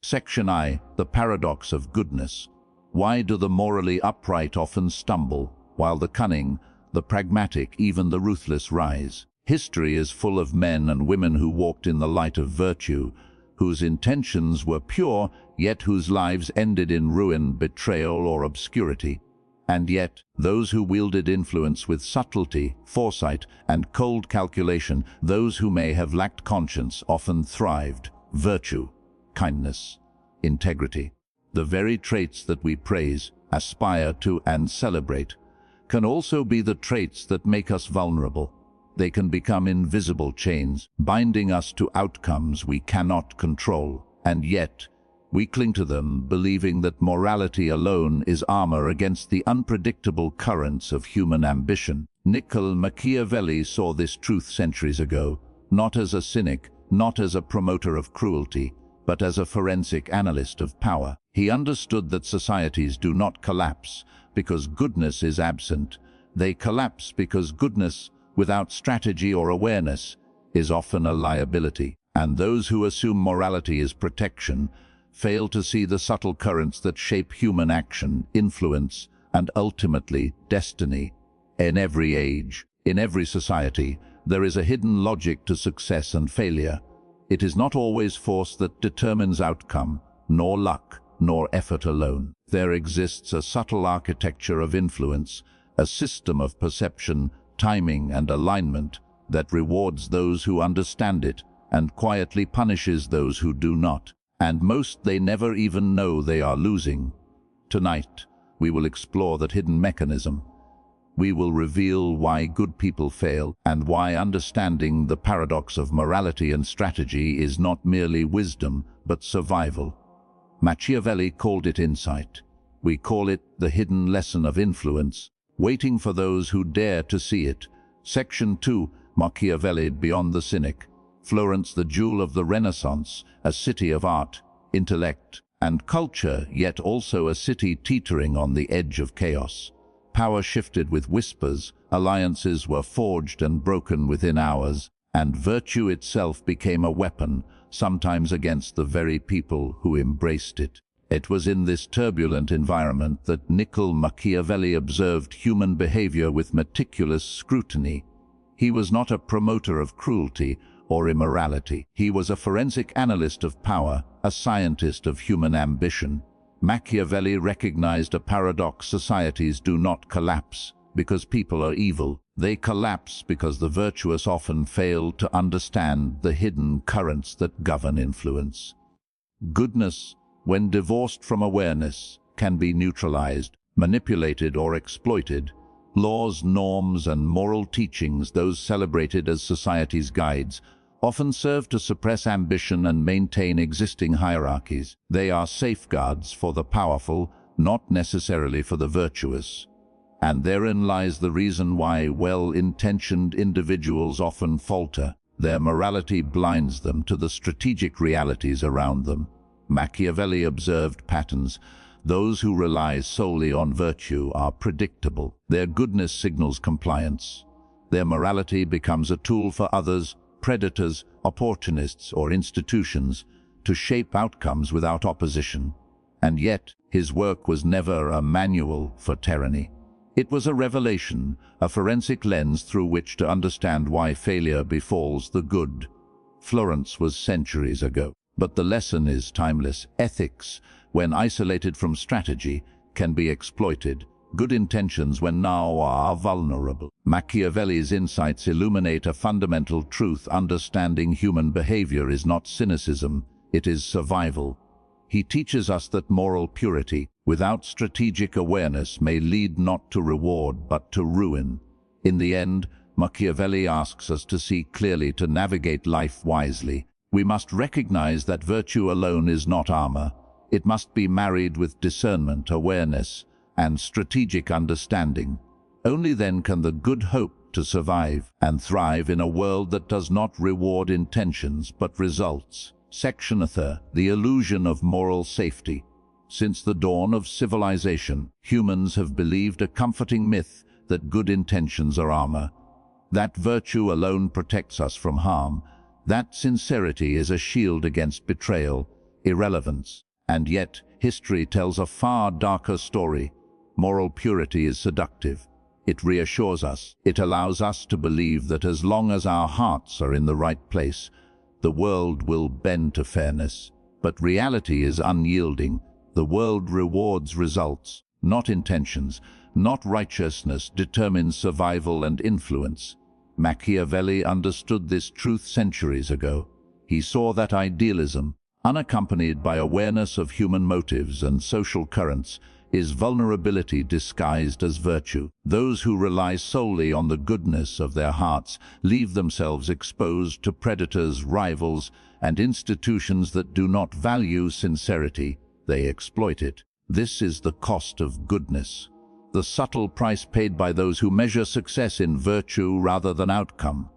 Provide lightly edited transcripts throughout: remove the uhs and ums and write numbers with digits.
Section I. The paradox of goodness. Why do the morally upright often stumble, while the cunning, the pragmatic, even the ruthless rise? History is full of men and women who walked in the light of virtue, whose intentions were pure, yet whose lives ended in ruin, betrayal, or obscurity. And yet, those who wielded influence with subtlety, foresight, and cold calculation, those who may have lacked conscience, often thrived. Virtue, kindness, integrity, the very traits that we praise, aspire to, and celebrate, can also be the traits that make us vulnerable. They can become invisible chains, binding us to outcomes we cannot control, and yet we cling to them, believing that morality alone is armor against the unpredictable currents of human ambition. Niccolo Machiavelli saw this truth centuries ago, not as a cynic, not as a promoter of cruelty, but as a forensic analyst of power. He understood that societies do not collapse because goodness is absent. They collapse because goodness, without strategy or awareness, is often a liability. And those who assume morality is protection fail to see the subtle currents that shape human action, influence, and ultimately destiny. In every age, in every society, there is a hidden logic to success and failure. It is not always force that determines outcome, nor luck, nor effort alone. There exists a subtle architecture of influence, a system of perception, timing, and alignment that rewards those who understand it and quietly punishes those who do not. And most they never even know they are losing. Tonight, we will explore that hidden mechanism. We will reveal why good people fail and why understanding the paradox of morality and strategy is not merely wisdom, but survival. Machiavelli called it insight. We call it the hidden lesson of influence, waiting for those who dare to see it. Section 2. Machiavelli beyond the cynic. Florence, the jewel of the Renaissance, a city of art, intellect, and culture, yet also a city teetering on the edge of chaos. Power shifted with whispers, alliances were forged and broken within hours, and virtue itself became a weapon, sometimes against the very people who embraced it. It was in this turbulent environment that Niccolo Machiavelli observed human behavior with meticulous scrutiny. He was not a promoter of cruelty or immorality. He was a forensic analyst of power, a scientist of human ambition. Machiavelli recognized a paradox: societies do not collapse because people are evil. They collapse because the virtuous often fail to understand the hidden currents that govern influence. Goodness, when divorced from awareness, can be neutralized, manipulated, or exploited. Laws, norms, and moral teachings, those celebrated as society's guides, often serve to suppress ambition and maintain existing hierarchies. They are safeguards for the powerful, not necessarily for the virtuous. And therein lies the reason why well-intentioned individuals often falter. Their morality blinds them to the strategic realities around them. Machiavelli observed patterns. Those who rely solely on virtue are predictable. Their goodness signals compliance. Their morality becomes a tool for others, predators, opportunists, or institutions, to shape outcomes without opposition. And yet, his work was never a manual for tyranny. It was a revelation, a forensic lens through which to understand why failure befalls the good. Florence was centuries ago, but the lesson is timeless. Ethics, when isolated from strategy, can be exploited. Good intentions, when now, are vulnerable. Machiavelli's insights illuminate a fundamental truth: understanding human behavior is not cynicism, it is survival. He teaches us that moral purity, without strategic awareness, may lead not to reward but to ruin. In the end, Machiavelli asks us to see clearly, to navigate life wisely. We must recognize that virtue alone is not armor. It must be married with discernment, awareness, and strategic understanding. Only then can the good hope to survive and thrive in a world that does not reward intentions but results. Section 3. The illusion of moral safety. Since the dawn of civilization, humans have believed a comforting myth that good intentions are armor, that virtue alone protects us from harm, that sincerity is a shield against betrayal. irrelevance. And yet, history tells a far darker story. Moral purity is seductive. It reassures us. It allows us to believe that as long as our hearts are in the right place, the world will bend to fairness. But reality is unyielding. The world rewards results, not intentions. Not righteousness determines survival and influence. Machiavelli understood this truth centuries ago. He saw that idealism, unaccompanied by awareness of human motives and social currents, is vulnerability disguised as virtue. Those who rely solely on the goodness of their hearts leave themselves exposed to predators, rivals, and institutions that do not value sincerity. They exploit it. This is the cost of goodness, the subtle price paid by those who measure success in virtue rather than outcome.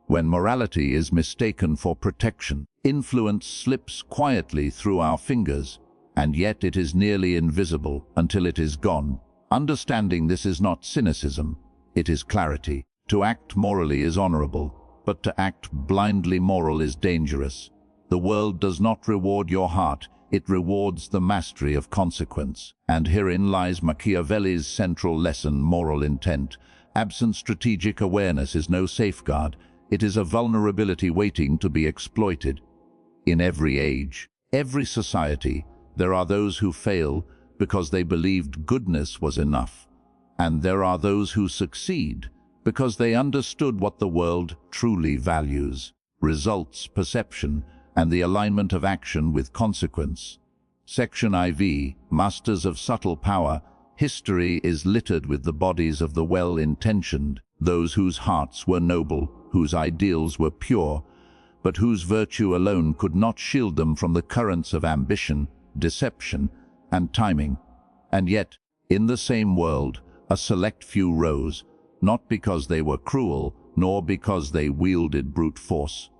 When morality is mistaken for protection, influence slips quietly through our fingers, and yet it is nearly invisible until it is gone. Understanding this is not cynicism, it is clarity. To act morally is honorable, but to act blindly moral is dangerous. The world does not reward your heart, it rewards the mastery of consequence. And herein lies Machiavelli's central lesson: moral intent. Absent strategic awareness is no safeguard. It is a vulnerability waiting to be exploited. In every age, every society, there are those who fail because they believed goodness was enough. And there are those who succeed because they understood what the world truly values: results, perception, and the alignment of action with consequence. Section IV, Masters of Subtle Power. History is littered with the bodies of the well-intentioned, those whose hearts were noble, whose ideals were pure, but whose virtue alone could not shield them from the currents of ambition, deception, and timing. And yet, in the same world, a select few rose, not because they were cruel, nor because they wielded brute force,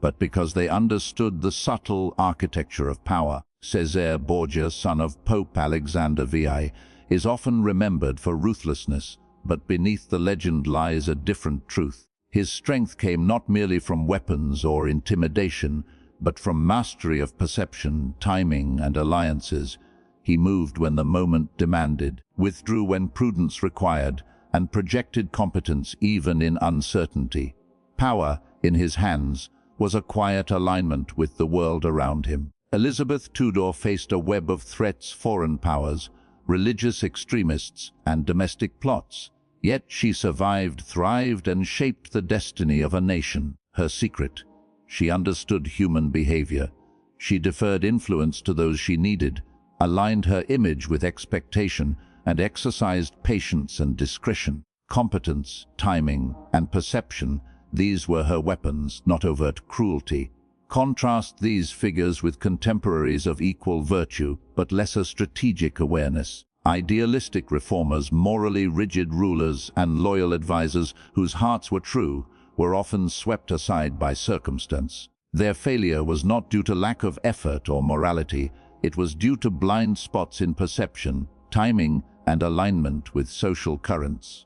but because they understood the subtle architecture of power. Cesare Borgia, son of Pope Alexander VI, is often remembered for ruthlessness, but beneath the legend lies a different truth. His strength came not merely from weapons or intimidation, but from mastery of perception, timing, and alliances. He moved when the moment demanded, withdrew when prudence required, and projected competence even in uncertainty. Power, in his hands, was a quiet alignment with the world around him. Elizabeth Tudor faced a web of threats: foreign powers, religious extremists, and domestic plots. Yet she survived, thrived, and shaped the destiny of a nation. Her secret: she understood human behavior. She deferred influence to those she needed, aligned her image with expectation, and exercised patience and discretion. Competence, timing, and perception, these were her weapons, not overt cruelty. Contrast these figures with contemporaries of equal virtue, but lesser strategic awareness. Idealistic reformers, morally rigid rulers, and loyal advisors whose hearts were true were often swept aside by circumstance. Their failure was not due to lack of effort or morality. It was due to blind spots in perception, timing, and alignment with social currents.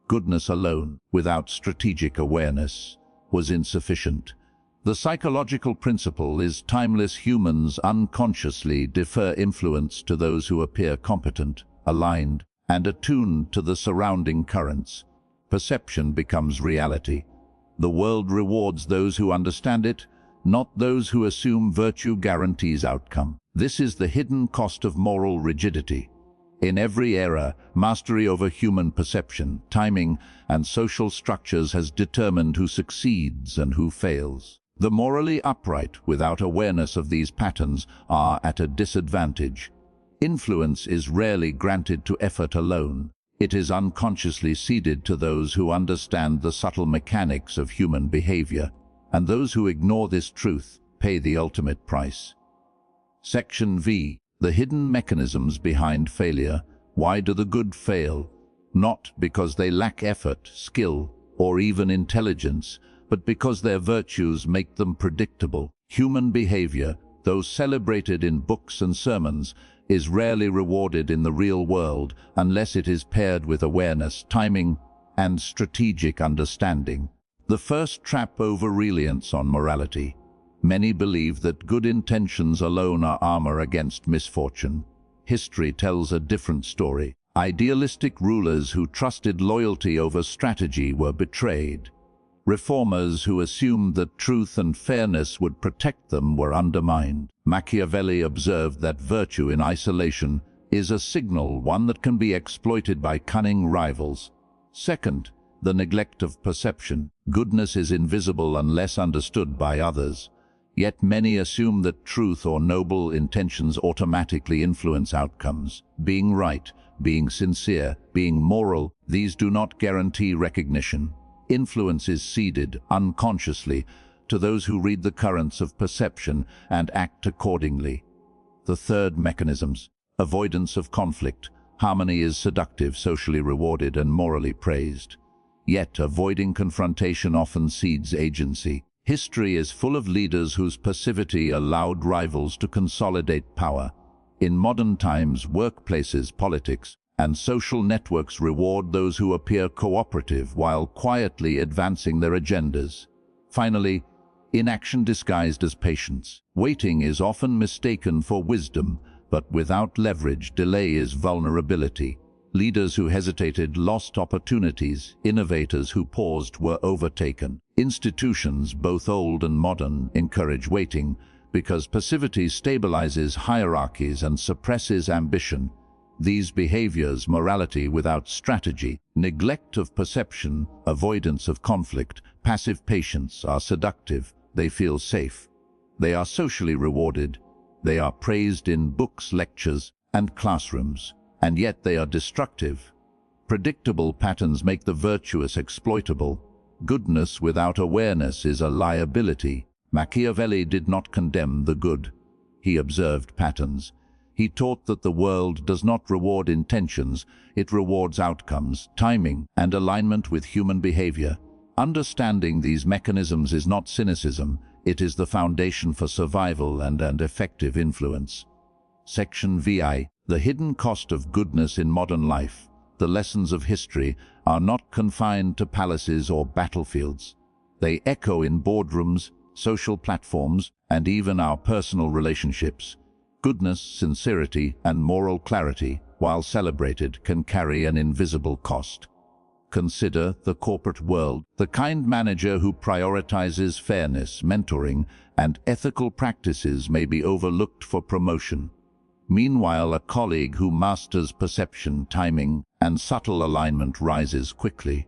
Goodness alone, without strategic awareness, was insufficient. The psychological principle is timeless. Humans unconsciously defer influence to those who appear competent, aligned, and attuned to the surrounding currents. Perception becomes reality. The world rewards those who understand it, not those who assume virtue guarantees outcome. This is the hidden cost of moral rigidity. In every era, mastery over human perception, timing, and social structures has determined who succeeds and who fails. The morally upright, without awareness of these patterns, are at a disadvantage. Influence is rarely granted to effort alone. It is unconsciously ceded to those who understand the subtle mechanics of human behavior, and those who ignore this truth pay the ultimate price. Section V. The hidden mechanisms behind failure. Why do the good fail? Not because they lack effort, skill, or even intelligence, but because their virtues make them predictable. Human behavior, though celebrated in books and sermons, is rarely rewarded in the real world unless it is paired with awareness, timing, and strategic understanding. The first trap: over reliance on morality. Many believe that good intentions alone are armor against misfortune. History tells a different story. Idealistic rulers who trusted loyalty over strategy were betrayed. Reformers who assumed that truth and fairness would protect them were undermined. Machiavelli observed that virtue in isolation is a signal, one that can be exploited by cunning rivals. Second, the neglect of perception. Goodness is invisible unless understood by others. Yet many assume that truth or noble intentions automatically influence outcomes. Being right, being sincere, being moral, these do not guarantee recognition. Influence is ceded, unconsciously, to those who read the currents of perception and act accordingly. The third mechanisms. Avoidance of conflict. Harmony is seductive, socially rewarded, and morally praised. Yet avoiding confrontation often cedes agency. History is full of leaders whose passivity allowed rivals to consolidate power. In modern times, workplaces, politics, and social networks reward those who appear cooperative while quietly advancing their agendas. Finally, inaction disguised as patience. Waiting is often mistaken for wisdom, but without leverage, delay is vulnerability. Leaders who hesitated lost opportunities. Innovators who paused were overtaken. Institutions, both old and modern, encourage waiting because passivity stabilizes hierarchies and suppresses ambition. These behaviors, morality without strategy, neglect of perception, avoidance of conflict, passive patience, are seductive. They feel safe. They are socially rewarded. They are praised in books, lectures, and classrooms. And yet they are destructive. Predictable patterns make the virtuous exploitable. Goodness without awareness is a liability. Machiavelli did not condemn the good. He observed patterns. He taught that the world does not reward intentions, it rewards outcomes, timing, and alignment with human behavior. Understanding these mechanisms is not cynicism, it is the foundation for survival and effective influence. Section VI. The hidden cost of goodness in modern life. The lessons of history are not confined to palaces or battlefields. They echo in boardrooms, social platforms, and even our personal relationships. Goodness, sincerity, and moral clarity, while celebrated, can carry an invisible cost. Consider the corporate world. The kind manager who prioritizes fairness, mentoring, and ethical practices may be overlooked for promotion. Meanwhile, a colleague who masters perception, timing, and subtle alignment rises quickly.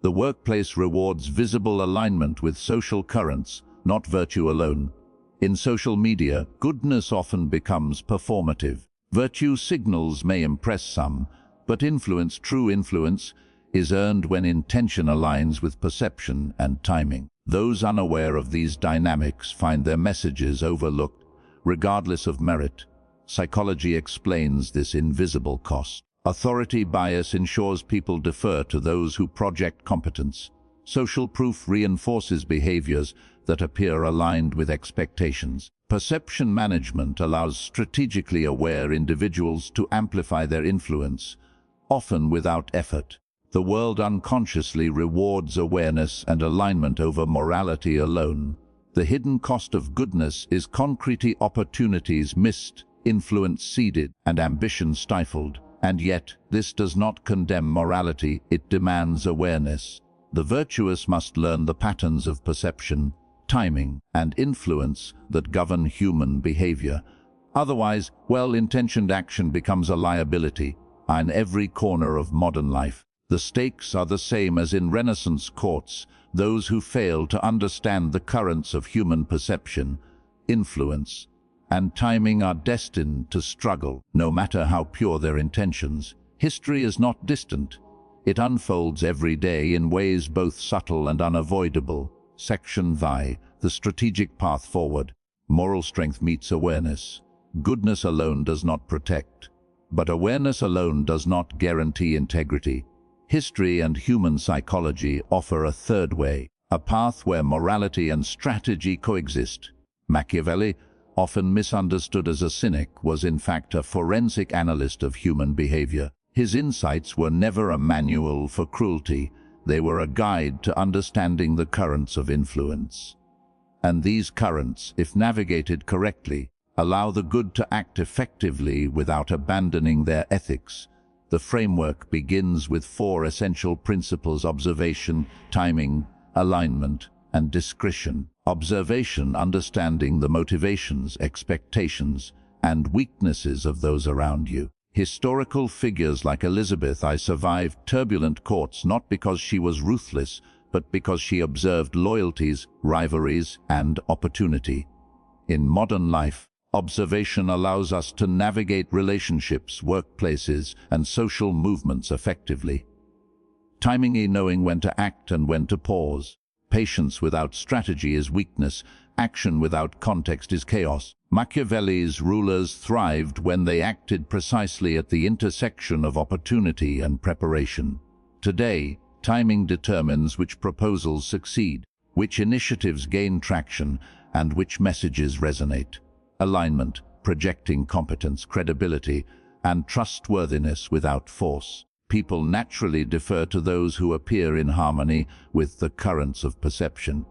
The workplace rewards visible alignment with social currents, not virtue alone. In social media, goodness often becomes performative. Virtue signals may impress some, but influence, true influence, is earned when intention aligns with perception and timing. Those unaware of these dynamics find their messages overlooked, regardless of merit. Psychology explains this invisible cost. Authority bias ensures people defer to those who project competence. Social proof reinforces behaviors that appear aligned with expectations. Perception management allows strategically aware individuals to amplify their influence, often without effort. The world unconsciously rewards awareness and alignment over morality alone. The hidden cost of goodness is concrete opportunities missed, influence ceded, and ambition stifled. And yet, this does not condemn morality, it demands awareness. The virtuous must learn the patterns of perception, timing, and influence that govern human behavior. Otherwise, well-intentioned action becomes a liability in every corner of modern life. The stakes are the same as in Renaissance courts. Those who fail to understand the currents of human perception, influence, and timing are destined to struggle, no matter how pure their intentions. History is not distant. It unfolds every day in ways both subtle and unavoidable. Section VI. The strategic path forward. Moral strength meets awareness. Goodness alone does not protect, but awareness alone does not guarantee integrity. History and human psychology offer a third way, a path where morality and strategy coexist. Machiavelli, often misunderstood as a cynic, was in fact a forensic analyst of human behavior. His insights were never a manual for cruelty, they were a guide to understanding the currents of influence. and these currents, if navigated correctly, allow the good to act effectively without abandoning their ethics. The framework begins with 4 essential principles: observation, timing, alignment, and discretion. Observation, understanding the motivations, expectations, and weaknesses of those around you. Historical figures like Elizabeth I survived turbulent courts not because she was ruthless, but because she observed loyalties, rivalries, and opportunity. In modern life, observation allows us to navigate relationships, workplaces, and social movements effectively. Timing, knowing when to act and when to pause. Patience without strategy is weakness. Action without context is chaos. Machiavelli's rulers thrived when they acted precisely at the intersection of opportunity and preparation. Today, timing determines which proposals succeed, which initiatives gain traction, and which messages resonate. Alignment, projecting competence, credibility, and trustworthiness without force. People naturally defer to those who appear in harmony with the currents of perception.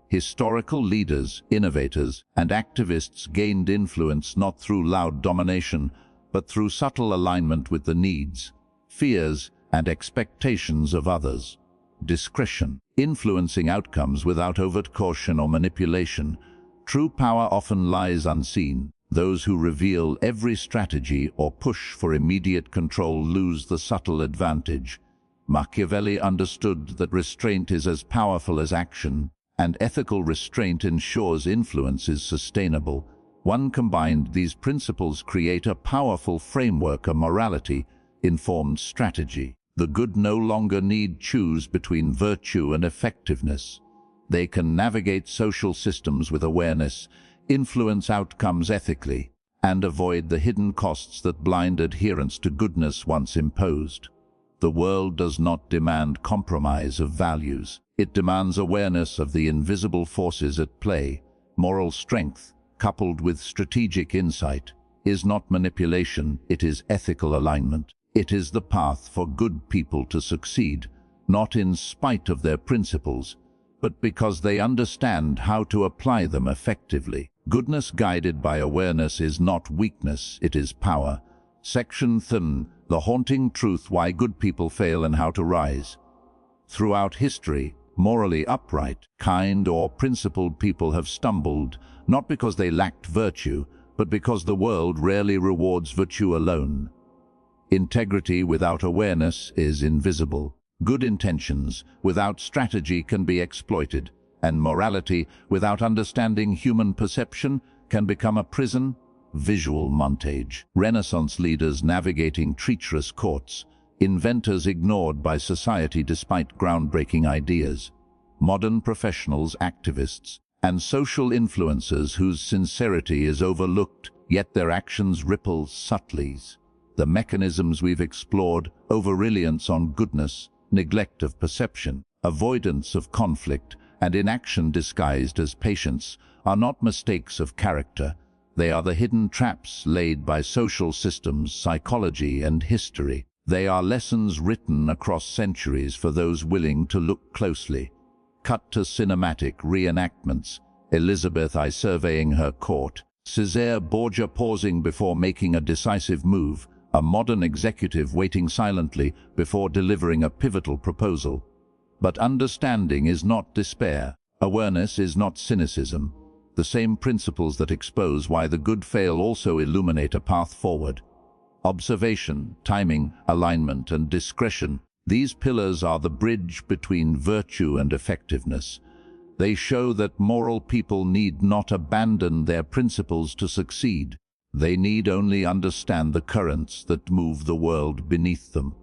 Historical leaders, innovators, and activists gained influence not through loud domination, but through subtle alignment with the needs, fears, and expectations of others. Discretion, influencing outcomes without overt caution or manipulation. True power often lies unseen. Those who reveal every strategy or push for immediate control lose the subtle advantage. Machiavelli understood that restraint is as powerful as action, and ethical restraint ensures influence is sustainable. When combined, these principles create a powerful framework of morality-informed strategy. The good no longer need choose between virtue and effectiveness. They can navigate social systems with awareness, influence outcomes ethically, and avoid the hidden costs that blind adherence to goodness once imposed. The world does not demand compromise of values. It demands awareness of the invisible forces at play. Moral strength, coupled with strategic insight, is not manipulation, it is ethical alignment. It is the path for good people to succeed, not in spite of their principles, but because they understand how to apply them effectively. Goodness guided by awareness is not weakness, it is power. Section 3. The haunting truth: why good people fail and how to rise. Throughout history, morally upright, kind, or principled people have stumbled, not because they lacked virtue, but because the world rarely rewards virtue alone. Integrity without awareness is invisible. Good intentions without strategy can be exploited, and morality without understanding human perception can become a prison. Visual montage. Renaissance leaders navigating treacherous courts, inventors ignored by society despite groundbreaking ideas, modern professionals, activists, and social influencers whose sincerity is overlooked, yet their actions ripple subtly. The mechanisms we've explored: over-reliance on goodness, neglect of perception, avoidance of conflict, and inaction disguised as patience, are not mistakes of character. They are the hidden traps laid by social systems, psychology, and history. They are lessons written across centuries for those willing to look closely. Cut to cinematic reenactments: Elizabeth I surveying her court, Cesare Borgia pausing before making a decisive move, a modern executive waiting silently before delivering a pivotal proposal. But understanding is not despair. Awareness is not cynicism. The same principles that expose why the good fail also illuminate a path forward. Observation, timing, alignment, and discretion. These pillars are the bridge between virtue and effectiveness. They show that moral people need not abandon their principles to succeed. They need only understand the currents that move the world beneath them.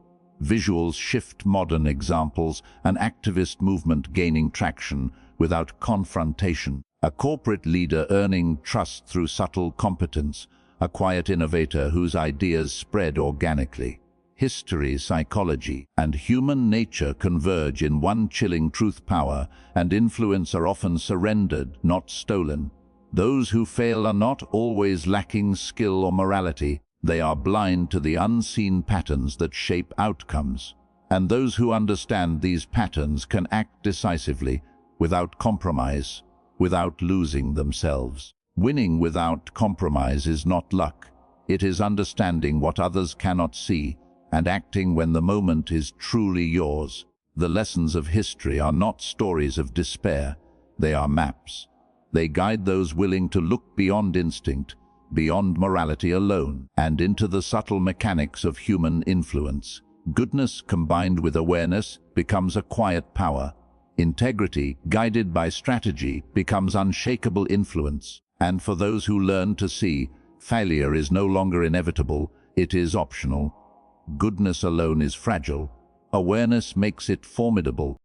Visuals shift: modern examples, an activist movement gaining traction without confrontation, a corporate leader earning trust through subtle competence, a quiet innovator whose ideas spread organically. History, psychology, and human nature converge in one chilling truth: power and influence are often surrendered, not stolen. Those who fail are not always lacking skill or morality. They are blind to the unseen patterns that shape outcomes. And those who understand these patterns can act decisively, without compromise, without losing themselves. Winning without compromise is not luck. It is understanding what others cannot see and acting when the moment is truly yours. The lessons of history are not stories of despair. They are maps. They guide those willing to look beyond instinct, beyond morality alone, and into the subtle mechanics of human influence. Goodness combined with awareness becomes a quiet power. Integrity, guided by strategy, becomes unshakable influence. And for those who learn to see, failure is no longer inevitable, it is optional. Goodness alone is fragile. Awareness makes it formidable.